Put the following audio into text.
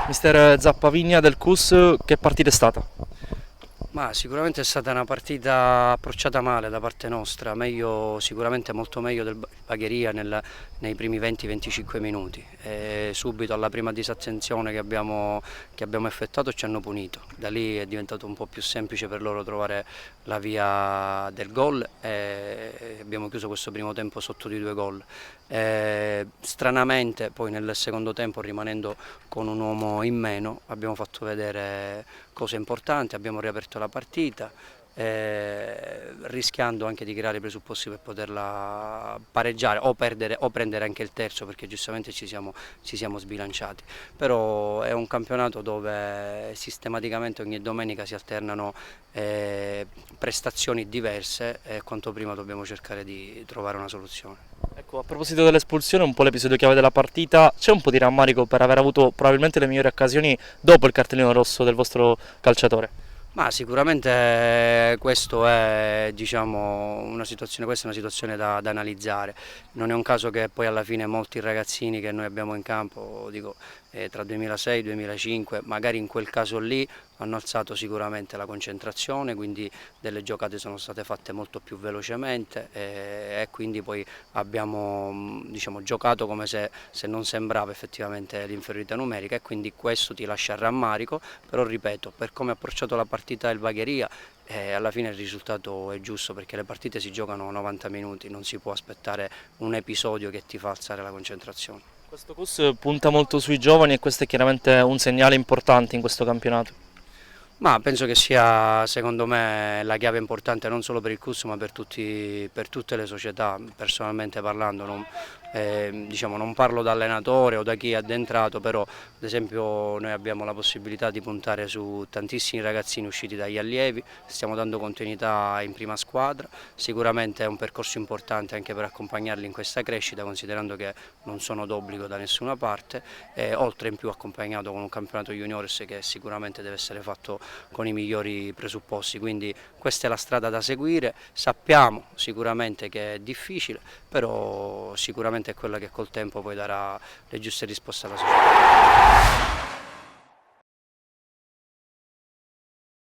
Mister Zappavigna del CUS, che partita è stata? Ma sicuramente è stata una partita approcciata male da parte nostra, meglio, sicuramente molto meglio del Bagheria nei primi 20-25 minuti. E subito alla prima disattenzione che abbiamo effettuato ci hanno punito, da lì è diventato un po' più semplice per loro trovare la via del gol e abbiamo chiuso questo primo tempo sotto di 2 gol. Stranamente poi nel secondo tempo, rimanendo con un uomo in meno, abbiamo fatto vedere cose importanti, abbiamo riaperto la partita, rischiando anche di creare i presupposti per poterla pareggiare o perdere o prendere anche il terzo, perché giustamente ci siamo sbilanciati. Però è un campionato dove sistematicamente ogni domenica si alternano prestazioni diverse e quanto prima dobbiamo cercare di trovare una soluzione. Ecco, a proposito dell'espulsione, un po' l'episodio chiave della partita, c'è un po' di rammarico per aver avuto probabilmente le migliori occasioni dopo il cartellino rosso del vostro calciatore? Ma sicuramente questo è, diciamo, questa è una situazione da analizzare. Non è un caso che poi alla fine molti ragazzini che noi abbiamo in campo, dico, tra 2006 e 2005, magari in quel caso lì hanno alzato sicuramente la concentrazione, quindi delle giocate sono state fatte molto più velocemente e quindi poi abbiamo, diciamo, giocato come se non sembrava effettivamente l'inferiorità numerica, e quindi questo ti lascia rammarico. Però ripeto, per come ha approcciato la partita il Bagheria, alla fine il risultato è giusto, perché le partite si giocano 90 minuti, non si può aspettare un episodio che ti fa alzare la concentrazione. Questo CUS punta molto sui giovani e questo è chiaramente un segnale importante in questo campionato. Ma penso che sia, secondo me, la chiave importante non solo per il CUS ma per tutte le società. Personalmente parlando, diciamo, non parlo da allenatore o da chi è addentrato, però ad esempio noi abbiamo la possibilità di puntare su tantissimi ragazzini usciti dagli allievi, stiamo dando continuità in prima squadra, sicuramente è un percorso importante anche per accompagnarli in questa crescita, considerando che non sono d'obbligo da nessuna parte, oltre in più accompagnato con un campionato juniores che sicuramente deve essere fatto con i migliori presupposti. Quindi questa è la strada da seguire, sappiamo sicuramente che è difficile, però sicuramente è quella che col tempo poi darà le giuste risposte alla società.